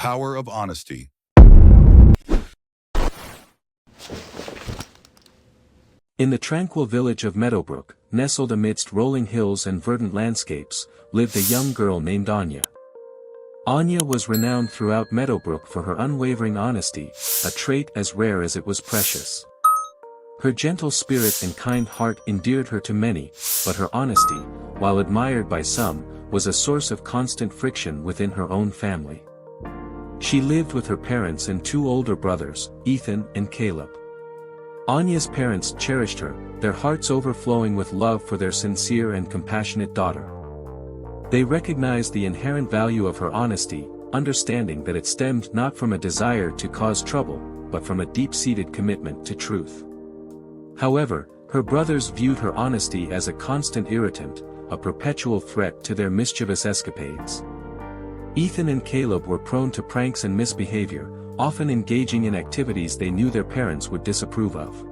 power of honesty. In the tranquil village of Meadowbrook, nestled amidst rolling hills and verdant landscapes, lived a young girl named Anya. Anya was renowned throughout Meadowbrook for her unwavering honesty, a trait as rare as it was precious. Her gentle spirit and kind heart endeared her to many, but her honesty, while admired by some, was a source of constant friction within her own family. She lived with her parents and two older brothers, Ethan and Caleb. Anya's parents cherished her, their hearts overflowing with love for their sincere and compassionate daughter. They recognized the inherent value of her honesty, understanding that it stemmed not from a desire to cause trouble, but from a deep-seated commitment to truth. However, her brothers viewed her honesty as a constant irritant, a perpetual threat to their mischievous escapades. Ethan and Caleb were prone to pranks and misbehavior, often engaging in activities they knew their parents would disapprove of.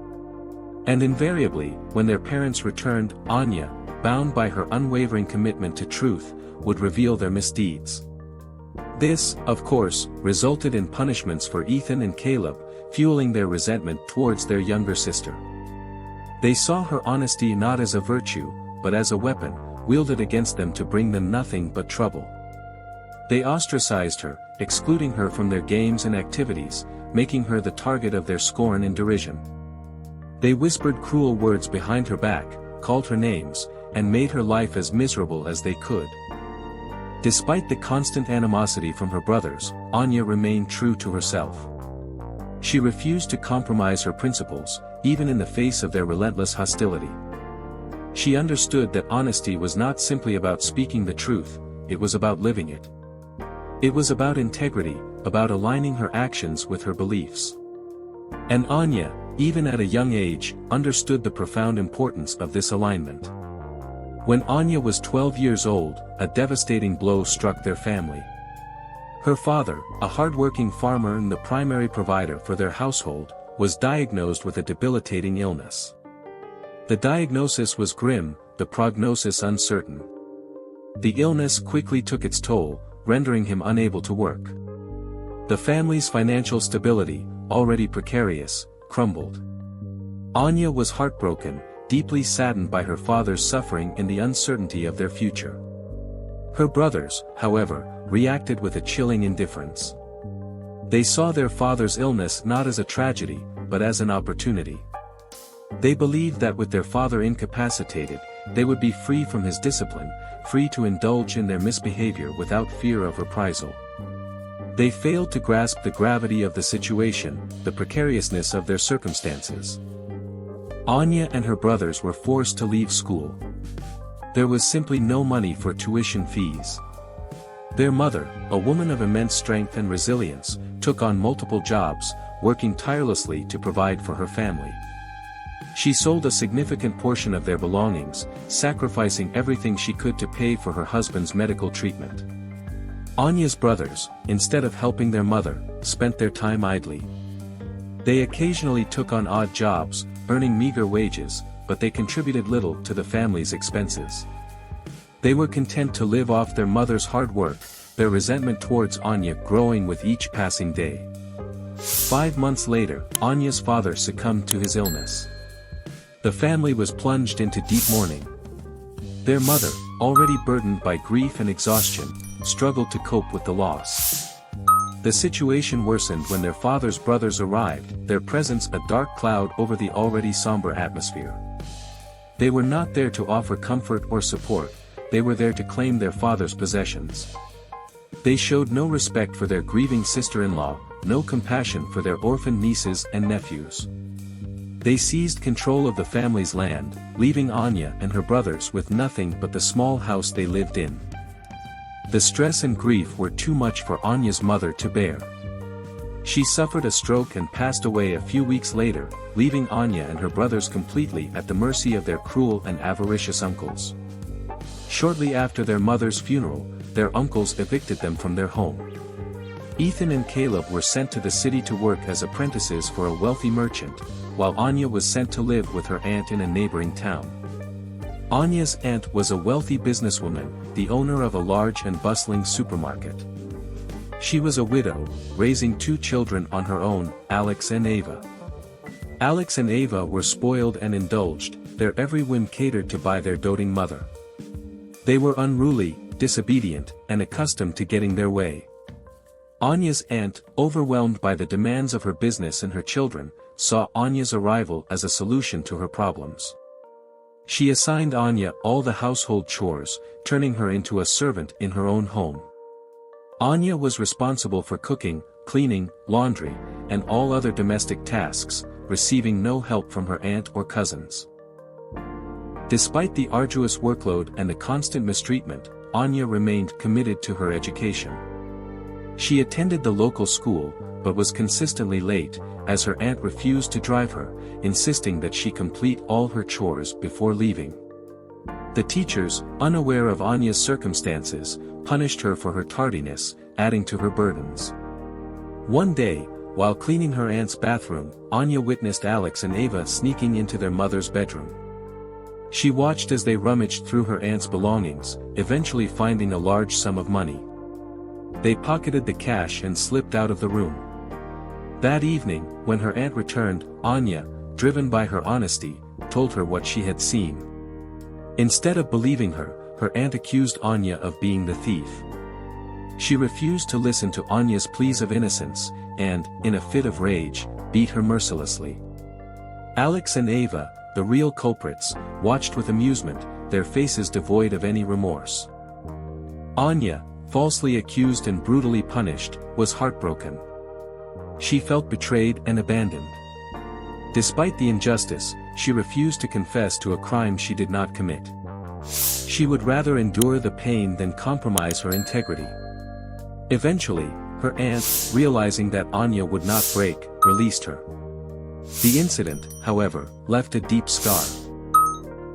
And invariably, when their parents returned, Anya, bound by her unwavering commitment to truth, would reveal their misdeeds. This, of course, resulted in punishments for Ethan and Caleb, fueling their resentment towards their younger sister. They saw her honesty not as a virtue, but as a weapon, wielded against them to bring them nothing but trouble. They ostracized her, excluding her from their games and activities, making her the target of their scorn and derision. They whispered cruel words behind her back, called her names, and made her life as miserable as they could. Despite the constant animosity from her brothers, Anya remained true to herself. She refused to compromise her principles, even in the face of their relentless hostility. She understood that honesty was not simply about speaking the truth, it was about living it. It was about integrity, about aligning her actions with her beliefs. And Anya, even at a young age, understood the profound importance of this alignment. When Anya was 12 years old, a devastating blow struck their family. Her father, a hard-working farmer and the primary provider for their household, was diagnosed with a debilitating illness. The diagnosis was grim, the prognosis uncertain. The illness quickly took its toll, rendering him unable to work. The family's financial stability, already precarious, crumbled. Anya was heartbroken, deeply saddened by her father's suffering and the uncertainty of their future. Her brothers, however, reacted with a chilling indifference. They saw their father's illness not as a tragedy, but as an opportunity. They believed that with their father incapacitated, they would be free from his discipline, free to indulge in their misbehavior without fear of reprisal. They failed to grasp the gravity of the situation, the precariousness of their circumstances. Anya and her brothers were forced to leave school. There was simply no money for tuition fees. Their mother, a woman of immense strength and resilience, took on multiple jobs, working tirelessly to provide for her family. She sold a significant portion of their belongings, sacrificing everything she could to pay for her husband's medical treatment. Anya's brothers, instead of helping their mother, spent their time idly. They occasionally took on odd jobs, earning meager wages, but they contributed little to the family's expenses. They were content to live off their mother's hard work, their resentment towards Anya growing with each passing day. 5 months later, Anya's father succumbed to his illness. The family was plunged into deep mourning. Their mother, already burdened by grief and exhaustion, struggled to cope with the loss. The situation worsened when their father's brothers arrived, their presence a dark cloud over the already somber atmosphere. They were not there to offer comfort or support, they were there to claim their father's possessions. They showed no respect for their grieving sister-in-law, no compassion for their orphaned nieces and nephews. They seized control of the family's land, leaving Anya and her brothers with nothing but the small house they lived in. The stress and grief were too much for Anya's mother to bear. She suffered a stroke and passed away a few weeks later, leaving Anya and her brothers completely at the mercy of their cruel and avaricious uncles. Shortly after their mother's funeral, their uncles evicted them from their home. Ethan and Caleb were sent to the city to work as apprentices for a wealthy merchant, while Anya was sent to live with her aunt in a neighboring town. Anya's aunt was a wealthy businesswoman, the owner of a large and bustling supermarket. She was a widow, raising 2 children on her own, Alex and Ava. Alex and Ava were spoiled and indulged, their every whim catered to by their doting mother. They were unruly, disobedient, and accustomed to getting their way. Anya's aunt, overwhelmed by the demands of her business and her children, saw Anya's arrival as a solution to her problems. She assigned Anya all the household chores, turning her into a servant in her own home. Anya was responsible for cooking, cleaning, laundry, and all other domestic tasks, receiving no help from her aunt or cousins. Despite the arduous workload and the constant mistreatment, Anya remained committed to her education. She attended the local school, but was consistently late, as her aunt refused to drive her, insisting that she complete all her chores before leaving. The teachers, unaware of Anya's circumstances, punished her for her tardiness, adding to her burdens. One day, while cleaning her aunt's bathroom, Anya witnessed Alex and Ava sneaking into their mother's bedroom. She watched as they rummaged through her aunt's belongings, eventually finding a large sum of money. They pocketed the cash and slipped out of the room. That evening, when her aunt returned, Anya, driven by her honesty, told her what she had seen. Instead of believing her, her aunt accused Anya of being the thief. She refused to listen to Anya's pleas of innocence, and, in a fit of rage, beat her mercilessly. Alex and Ava, the real culprits, watched with amusement, their faces devoid of any remorse. Anya, falsely accused and brutally punished, was heartbroken. She felt betrayed and abandoned. Despite the injustice, she refused to confess to a crime she did not commit. She would rather endure the pain than compromise her integrity. Eventually, her aunt, realizing that Anya would not break, released her. The incident, however, left a deep scar.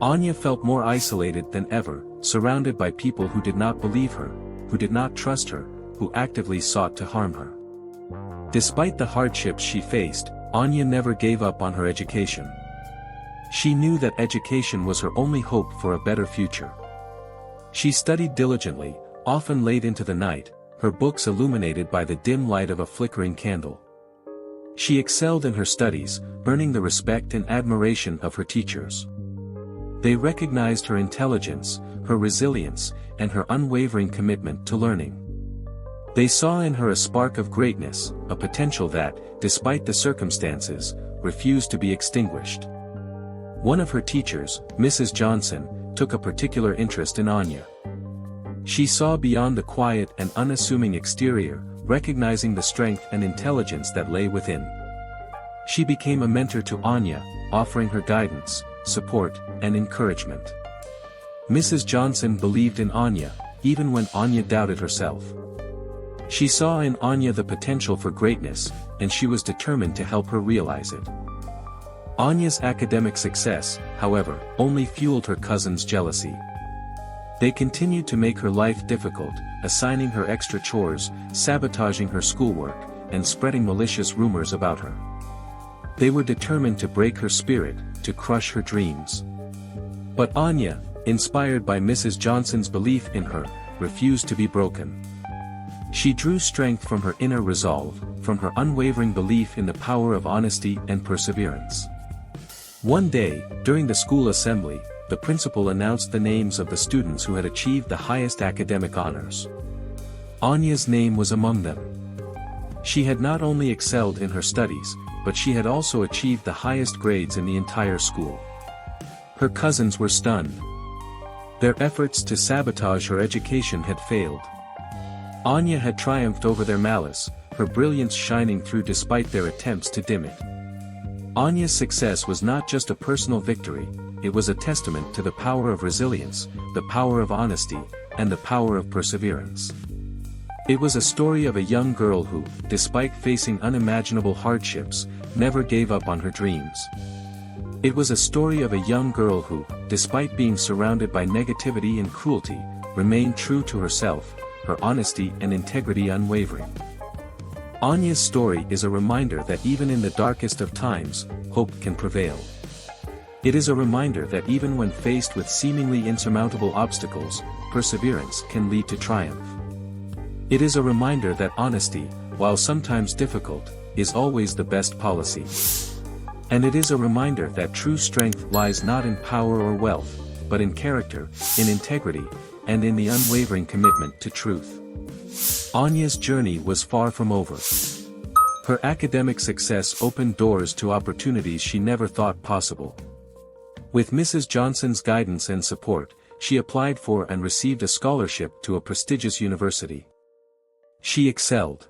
Anya felt more isolated than ever, surrounded by people who did not believe her, who did not trust her, who actively sought to harm her. Despite the hardships she faced, Anya never gave up on her education. She knew that education was her only hope for a better future. She studied diligently, often late into the night, her books illuminated by the dim light of a flickering candle. She excelled in her studies, earning the respect and admiration of her teachers. They recognized her intelligence, her resilience, and her unwavering commitment to learning. They saw in her a spark of greatness, a potential that, despite the circumstances, refused to be extinguished. One of her teachers, Mrs. Johnson, took a particular interest in Anya. She saw beyond the quiet and unassuming exterior, recognizing the strength and intelligence that lay within. She became a mentor to Anya, offering her guidance, support, and encouragement. Mrs. Johnson believed in Anya, even when Anya doubted herself. She saw in Anya the potential for greatness, and she was determined to help her realize it. Anya's academic success, however, only fueled her cousins' jealousy. They continued to make her life difficult, assigning her extra chores, sabotaging her schoolwork, and spreading malicious rumors about her. They were determined to break her spirit, to crush her dreams. But Anya, inspired by Mrs. Johnson's belief in her, refused to be broken. She drew strength from her inner resolve, from her unwavering belief in the power of honesty and perseverance. One day, during the school assembly, the principal announced the names of the students who had achieved the highest academic honors. Anya's name was among them. She had not only excelled in her studies, but she had also achieved the highest grades in the entire school. Her cousins were stunned. Their efforts to sabotage her education had failed. Anya had triumphed over their malice, her brilliance shining through despite their attempts to dim it. Anya's success was not just a personal victory, it was a testament to the power of resilience, the power of honesty, and the power of perseverance. It was a story of a young girl who, despite facing unimaginable hardships, never gave up on her dreams. It was a story of a young girl who, despite being surrounded by negativity and cruelty, remained true to herself, her honesty and integrity unwavering. Anya's story is a reminder that even in the darkest of times, hope can prevail. It is a reminder that even when faced with seemingly insurmountable obstacles, perseverance can lead to triumph. It is a reminder that honesty, while sometimes difficult, is always the best policy. And it is a reminder that true strength lies not in power or wealth, but in character, in integrity, and in the unwavering commitment to truth. Anya's journey was far from over. Her academic success opened doors to opportunities she never thought possible. With Mrs. Johnson's guidance and support, she applied for and received a scholarship to a prestigious university. She excelled.